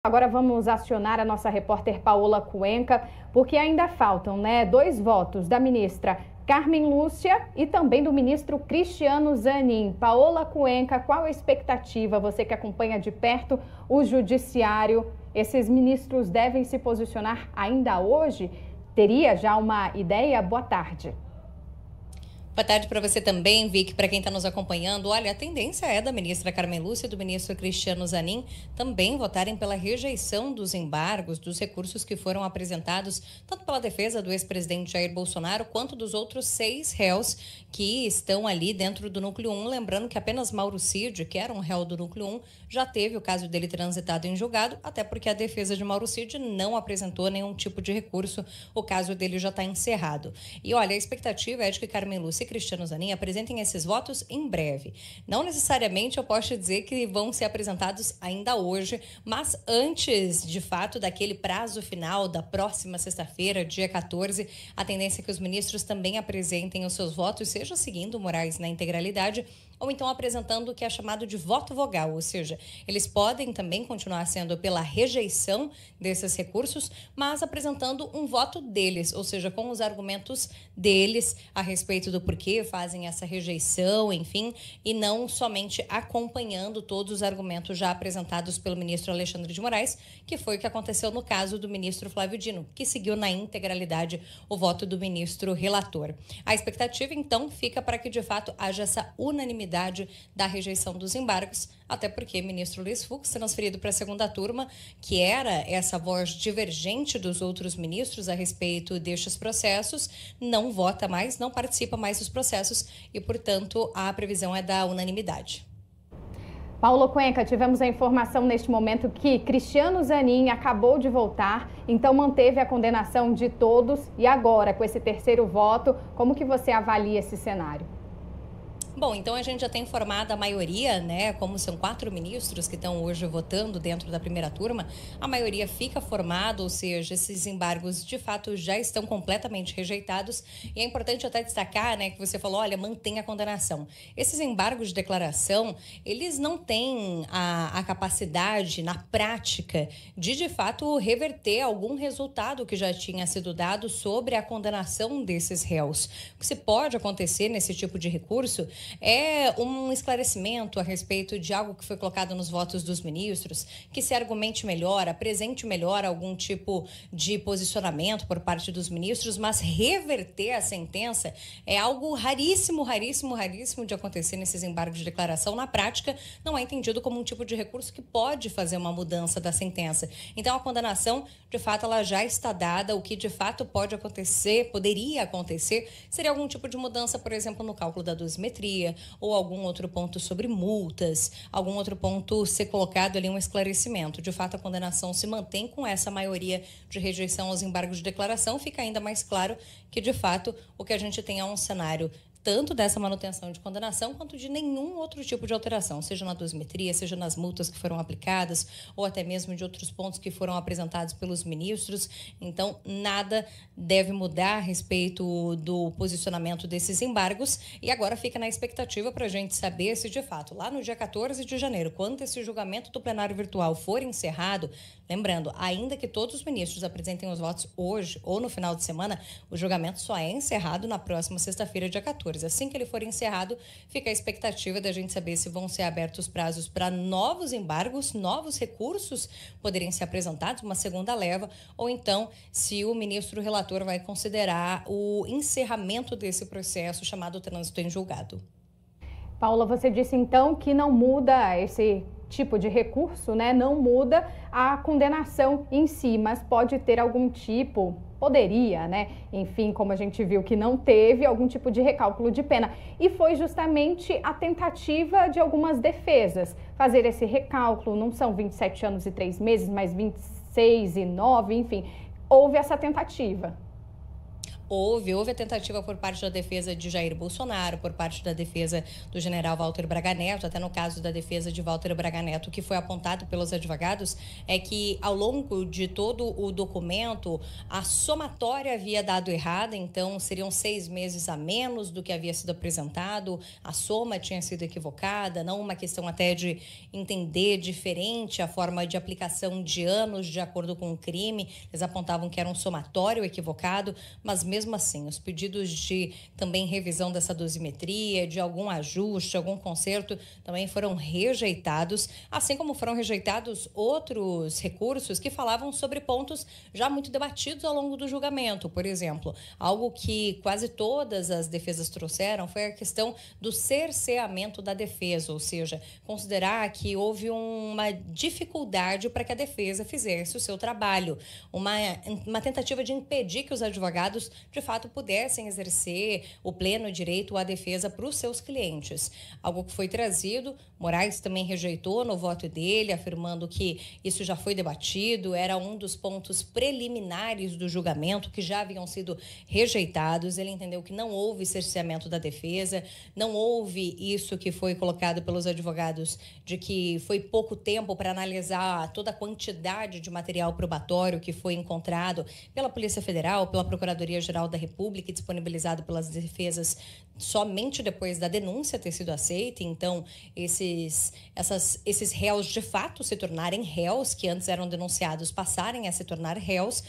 Agora vamos acionar a nossa repórter Paola Cuenca, porque ainda faltam, 2 votos da ministra Carmen Lúcia e também do ministro Cristiano Zanin. Paola Cuenca, qual a expectativa? Você que acompanha de perto o judiciário, esses ministros devem se posicionar ainda hoje? Teria já uma ideia? Boa tarde. Boa tarde para você também, Vicky, para quem está nos acompanhando. Olha, a tendência é da ministra Carmen Lúcia e do ministro Cristiano Zanin também votarem pela rejeição dos embargos, dos recursos que foram apresentados, tanto pela defesa do ex-presidente Jair Bolsonaro, quanto dos outros 6 réus que estão ali dentro do Núcleo 1. Lembrando que apenas Mauro Cid, que era um réu do Núcleo 1, já teve o caso dele transitado em julgado, até porque a defesa de Mauro Cid não apresentou nenhum tipo de recurso, o caso dele já está encerrado. E olha, a expectativa é de que Carmen Lúcia e Cristiano Zanin apresentem esses votos em breve. Não necessariamente eu posso dizer que vão ser apresentados ainda hoje, mas antes, de fato, daquele prazo final da próxima sexta-feira, dia 14, a tendência é que os ministros também apresentem os seus votos, seja seguindo o Moraes na integralidade, ou então apresentando o que é chamado de voto vogal, ou seja, eles podem também continuar sendo pela rejeição desses recursos, mas apresentando um voto deles, ou seja, com os argumentos deles a respeito do porquê fazem essa rejeição, enfim, e não somente acompanhando todos os argumentos já apresentados pelo ministro Alexandre de Moraes, que foi o que aconteceu no caso do ministro Flávio Dino, que seguiu na integralidade o voto do ministro relator. A expectativa, então, fica para que, de fato, haja essa unanimidade da rejeição dos embargos, até porque o ministro Luiz Fux, transferido para a segunda turma, que era essa voz divergente dos outros ministros a respeito destes processos, não vota mais, não participa mais dos processos e, portanto, a previsão é da unanimidade. Paola Cuenca, tivemos a informação neste momento que Cristiano Zanin acabou de voltar, então manteve a condenação de todos e agora, com esse terceiro voto, como que você avalia esse cenário? Bom, então a gente já tem formada a maioria, né? Como são 4 ministros que estão hoje votando dentro da primeira turma, a maioria fica formada, ou seja, esses embargos de fato já estão completamente rejeitados. E é importante até destacar, né, que você falou, olha, mantém a condenação. Esses embargos de declaração, eles não têm a capacidade na prática de fato reverter algum resultado que já tinha sido dado sobre a condenação desses réus. O que se pode acontecer nesse tipo de recurso é um esclarecimento a respeito de algo que foi colocado nos votos dos ministros, que se argumente melhor, apresente melhor algum tipo de posicionamento por parte dos ministros, mas reverter a sentença é algo raríssimo de acontecer nesses embargos de declaração. Na prática, não é entendido como um tipo de recurso que pode fazer uma mudança da sentença. Então, a condenação, de fato, ela já está dada. O que de fato pode acontecer, poderia acontecer, seria algum tipo de mudança, por exemplo, no cálculo da dosimetria, ou algum outro ponto sobre multas, algum outro ponto ser colocado ali um esclarecimento. De fato, a condenação se mantém com essa maioria de rejeição aos embargos de declaração. Fica ainda mais claro que, de fato, o que a gente tem é um cenário tanto dessa manutenção de condenação quanto de nenhum outro tipo de alteração, seja na dosimetria, seja nas multas que foram aplicadas ou até mesmo de outros pontos que foram apresentados pelos ministros. Então, nada deve mudar a respeito do posicionamento desses embargos e agora fica na expectativa para a gente saber se, de fato, lá no dia 14 de janeiro, quando esse julgamento do plenário virtual for encerrado, lembrando, ainda que todos os ministros apresentem os votos hoje ou no final de semana, o julgamento só é encerrado na próxima sexta-feira, dia 14. Assim que ele for encerrado, fica a expectativa da gente saber se vão ser abertos prazos para novos embargos, novos recursos poderem ser apresentados, uma segunda leva, ou então se o ministro relator vai considerar o encerramento desse processo chamado trânsito em julgado. Paola, você disse então que não muda esse tipo de recurso, né? Não muda a condenação em si, mas pode ter algum tipo, poderia, né? Enfim, como a gente viu que não teve algum tipo de recálculo de pena. E foi justamente a tentativa de algumas defesas fazer esse recálculo. Não são 27 anos e 3 meses, mas 26 e 9, enfim. Houve essa tentativa. Houve a tentativa por parte da defesa de Jair Bolsonaro, por parte da defesa do general Walter Braga Neto, até no caso da defesa de Walter Braga Neto, o que foi apontado pelos advogados é que ao longo de todo o documento, a somatória havia dado errada, então seriam 6 meses a menos do que havia sido apresentado, a soma tinha sido equivocada, não uma questão até de entender diferente a forma de aplicação de anos de acordo com o crime, eles apontavam que era um somatório equivocado, mas mesmo assim, os pedidos de também revisão dessa dosimetria, de algum ajuste, algum conserto, também foram rejeitados, assim como foram rejeitados outros recursos que falavam sobre pontos já muito debatidos ao longo do julgamento. Por exemplo, algo que quase todas as defesas trouxeram foi a questão do cerceamento da defesa, ou seja, considerar que houve uma dificuldade para que a defesa fizesse o seu trabalho, uma tentativa de impedir que os advogados de fato pudessem exercer o pleno direito à defesa para os seus clientes. Algo que foi trazido, Moraes também rejeitou no voto dele, afirmando que isso já foi debatido, era um dos pontos preliminares do julgamento que já haviam sido rejeitados. Ele entendeu que não houve cerceamento da defesa, não houve isso que foi colocado pelos advogados de que foi pouco tempo para analisar toda a quantidade de material probatório que foi encontrado pela Polícia Federal, pela Procuradoria-Geral da República e disponibilizado pelas defesas somente depois da denúncia ter sido aceita. Então, esses réus de fato se tornarem réus, que antes eram denunciados, passarem a se tornar réus.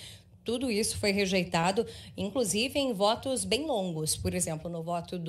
Tudo isso foi rejeitado, inclusive em votos bem longos. Por exemplo, no voto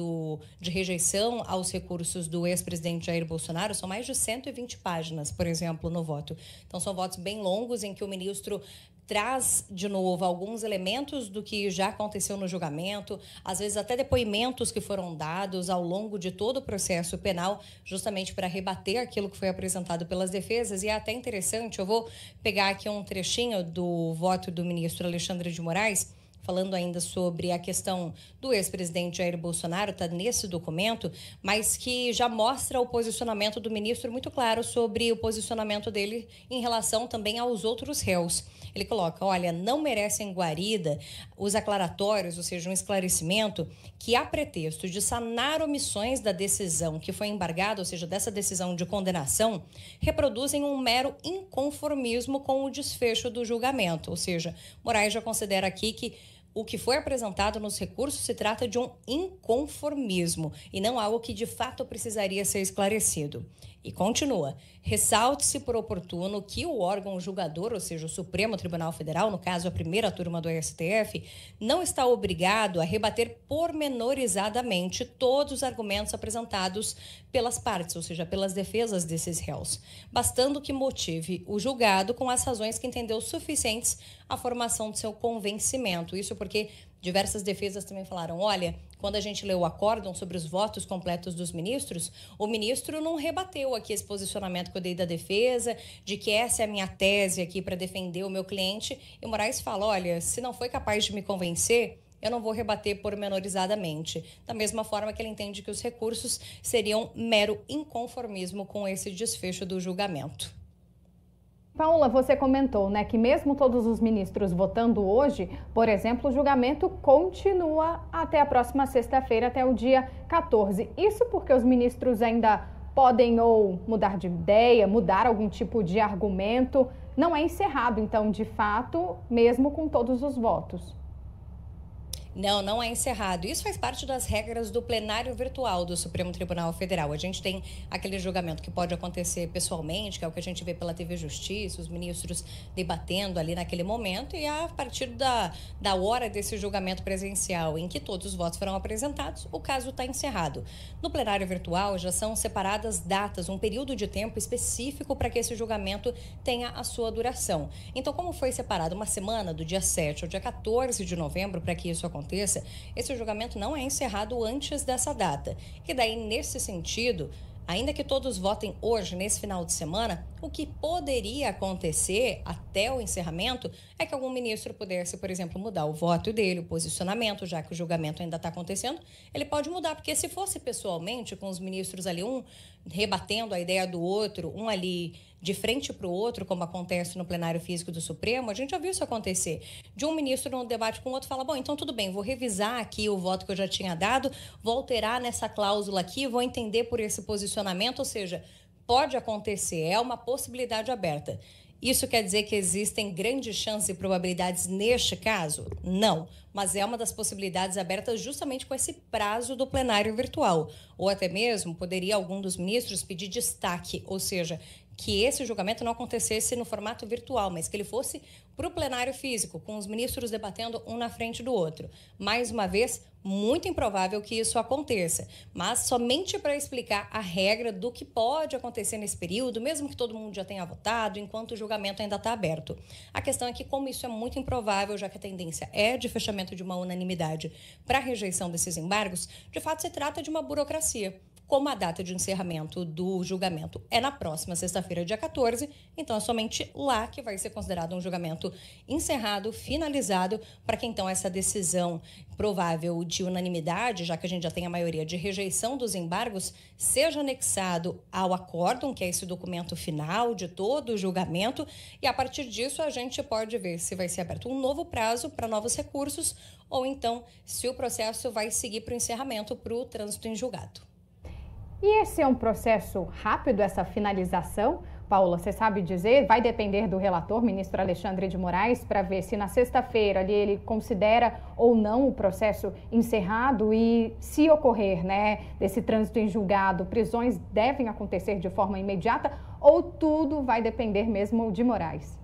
de rejeição aos recursos do ex-presidente Jair Bolsonaro, são mais de 120 páginas, por exemplo, no voto. Então, são votos bem longos em que o ministro traz de novo alguns elementos do que já aconteceu no julgamento, às vezes até depoimentos que foram dados ao longo de todo o processo penal, justamente para rebater aquilo que foi apresentado pelas defesas. E é até interessante, eu vou pegar aqui um trechinho do voto do ministro Alexandre de Moraes, falando ainda sobre a questão do ex-presidente Jair Bolsonaro, está nesse documento, mas que já mostra o posicionamento do ministro muito claro sobre o posicionamento dele em relação também aos outros réus. Ele coloca, olha, não merecem guarida os aclaratórios, ou seja, um esclarecimento que, a pretexto de sanar omissões da decisão que foi embargada, ou seja, dessa decisão de condenação, reproduzem um mero inconformismo com o desfecho do julgamento. Ou seja, Moraes já considera aqui que o que foi apresentado nos recursos se trata de um inconformismo e não algo que de fato precisaria ser esclarecido. E continua, ressalte-se por oportuno que o órgão julgador, ou seja, o Supremo Tribunal Federal, no caso a primeira turma do STF, não está obrigado a rebater pormenorizadamente todos os argumentos apresentados pelas partes, ou seja, pelas defesas desses réus, bastando que motive o julgado com as razões que entendeu suficientes à formação do seu convencimento. Isso porque diversas defesas também falaram, olha, quando a gente leu o acórdão sobre os votos completos dos ministros, o ministro não rebateu aqui esse posicionamento que eu dei da defesa, de que essa é a minha tese aqui para defender o meu cliente. E o Moraes fala, olha, se não foi capaz de me convencer, eu não vou rebater pormenorizadamente. Da mesma forma que ele entende que os recursos seriam mero inconformismo com esse desfecho do julgamento. Paula, você comentou, né, que mesmo todos os ministros votando hoje, por exemplo, o julgamento continua até a próxima sexta-feira, até o dia 14. Isso porque os ministros ainda podem ou mudar de ideia, mudar algum tipo de argumento. Não é encerrado, então, de fato, mesmo com todos os votos. Não, não é encerrado. Isso faz parte das regras do plenário virtual do Supremo Tribunal Federal. A gente tem aquele julgamento que pode acontecer pessoalmente, que é o que a gente vê pela TV Justiça, os ministros debatendo ali naquele momento, e a partir da hora desse julgamento presencial, em que todos os votos foram apresentados, o caso está encerrado. No plenário virtual já são separadas datas, um período de tempo específico para que esse julgamento tenha a sua duração. Então, como foi separado uma semana, do dia 7 ao dia 14 de novembro, para que isso aconteça, esse julgamento não é encerrado antes dessa data. E daí, nesse sentido, ainda que todos votem hoje, nesse final de semana, o que poderia acontecer até o encerramento é que algum ministro pudesse, por exemplo, mudar o voto dele, o posicionamento, já que o julgamento ainda está acontecendo, ele pode mudar, porque se fosse pessoalmente, com os ministros ali, um rebatendo a ideia do outro, um ali de frente para o outro, como acontece no plenário físico do Supremo, a gente já viu isso acontecer. De um ministro no debate com o outro fala, bom, então tudo bem, vou revisar aqui o voto que eu já tinha dado, vou alterar nessa cláusula aqui, vou entender por esse posicionamento, ou seja, pode acontecer, é uma possibilidade aberta. Isso quer dizer que existem grandes chances e probabilidades neste caso? Não, mas é uma das possibilidades abertas justamente com esse prazo do plenário virtual. Ou até mesmo poderia algum dos ministros pedir destaque, ou seja, que esse julgamento não acontecesse no formato virtual, mas que ele fosse para o plenário físico, com os ministros debatendo um na frente do outro. Mais uma vez, muito improvável que isso aconteça, mas somente para explicar a regra do que pode acontecer nesse período, mesmo que todo mundo já tenha votado, enquanto o julgamento ainda está aberto. A questão é que, como isso é muito improvável, já que a tendência é de fechamento de uma unanimidade para a rejeição desses embargos, de fato se trata de uma burocracia. Como a data de encerramento do julgamento é na próxima sexta-feira, dia 14, então é somente lá que vai ser considerado um julgamento encerrado, finalizado, para que então essa decisão provável de unanimidade, já que a gente já tem a maioria de rejeição dos embargos, seja anexado ao acórdão, que é esse documento final de todo o julgamento, e a partir disso a gente pode ver se vai ser aberto um novo prazo para novos recursos ou então se o processo vai seguir para o encerramento, para o trânsito em julgado. E esse é um processo rápido, essa finalização? Paula, você sabe dizer? Vai depender do relator, ministro Alexandre de Moraes, para ver se na sexta-feira ali ele considera ou não o processo encerrado e se ocorrer, desse trânsito em julgado, prisões devem acontecer de forma imediata ou tudo vai depender mesmo de Moraes?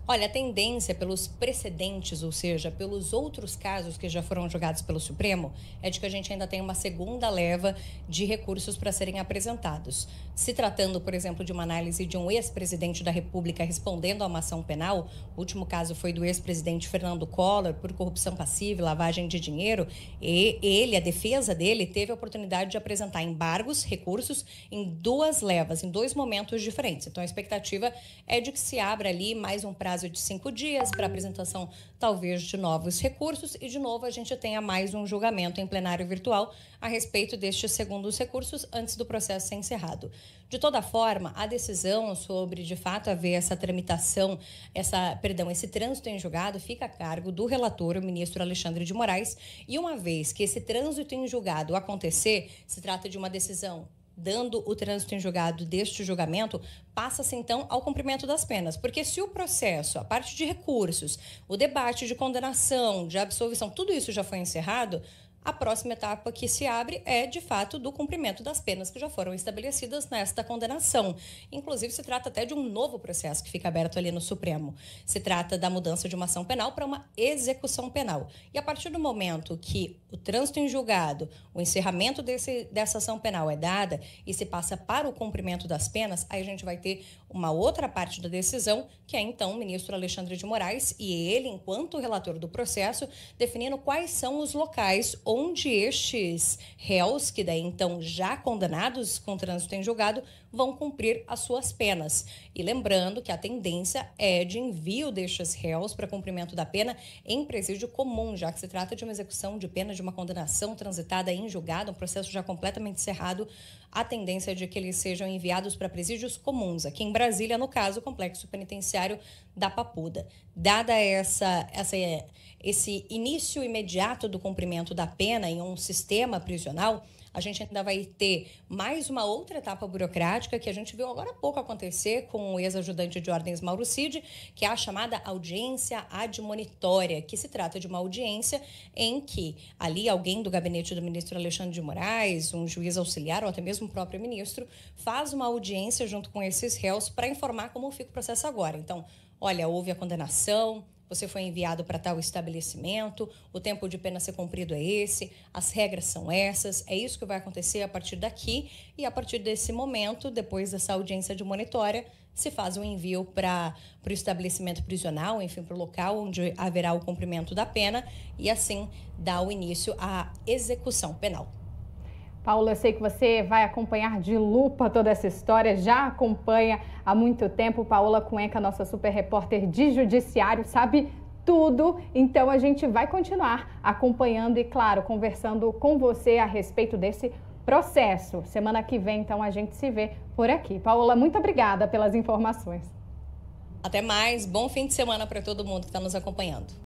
Olha, a tendência pelos precedentes, ou seja, pelos outros casos que já foram julgados pelo Supremo, é de que a gente ainda tem uma segunda leva de recursos para serem apresentados. Se tratando, por exemplo, de uma análise de um ex-presidente da República respondendo a uma ação penal, o último caso foi do ex-presidente Fernando Collor por corrupção passiva e lavagem de dinheiro, e ele, a defesa dele, teve a oportunidade de apresentar embargos, recursos, em duas levas, em dois momentos diferentes. Então, a expectativa é de que se abra ali mais um prazo de 5 dias para apresentação, talvez, de novos recursos e, de novo, a gente tenha mais um julgamento em plenário virtual a respeito destes segundos recursos antes do processo ser encerrado. De toda forma, a decisão sobre, de fato, haver essa tramitação, esse trânsito em julgado fica a cargo do relator, o ministro Alexandre de Moraes, e uma vez que esse trânsito em julgado acontecer, se trata de uma decisão dando o trânsito em julgado deste julgamento, passa-se então ao cumprimento das penas. Porque se o processo, a parte de recursos, o debate de condenação, de absolvição, tudo isso já foi encerrado, a próxima etapa que se abre é, de fato, do cumprimento das penas que já foram estabelecidas nesta condenação. Inclusive, se trata até de um novo processo que fica aberto ali no Supremo. Se trata da mudança de uma ação penal para uma execução penal. E a partir do momento que o trânsito em julgado, o encerramento dessa ação penal é dada e se passa para o cumprimento das penas, aí a gente vai ter uma outra parte da decisão, que é então o ministro Alexandre de Moraes e ele, enquanto relator do processo, definindo quais são os locais onde estes réus, que daí então já condenados com trânsito em julgado, vão cumprir as suas penas. E lembrando que a tendência é de envio destes réus para cumprimento da pena em presídio comum, já que se trata de uma execução de pena de uma condenação transitada em julgado, um processo já completamente encerrado, a tendência é de que eles sejam enviados para presídios comuns, aqui em Brasília, no caso, o Complexo Penitenciário da Papuda. Dada esse início imediato do cumprimento da pena em um sistema prisional, a gente ainda vai ter mais uma outra etapa burocrática que a gente viu agora há pouco acontecer com o ex-ajudante de ordens Mauro Cid, que é a chamada audiência admonitória, que se trata de uma audiência em que ali alguém do gabinete do ministro Alexandre de Moraes, um juiz auxiliar ou até mesmo o próprio ministro, faz uma audiência junto com esses réus para informar como fica o processo agora. Então, olha, houve a condenação, você foi enviado para tal estabelecimento, o tempo de pena a ser cumprido é esse, as regras são essas, é isso que vai acontecer a partir daqui e a partir desse momento, depois dessa audiência de monitória, se faz um envio para o estabelecimento prisional, enfim, para o local onde haverá o cumprimento da pena e assim dá o início à execução penal. Paula, eu sei que você vai acompanhar de lupa toda essa história, já acompanha há muito tempo. Paola Cuenca, nossa super repórter de judiciário, sabe tudo. Então a gente vai continuar acompanhando e, claro, conversando com você a respeito desse processo. Semana que vem, então, a gente se vê por aqui. Paola, muito obrigada pelas informações. Até mais, bom fim de semana para todo mundo que está nos acompanhando.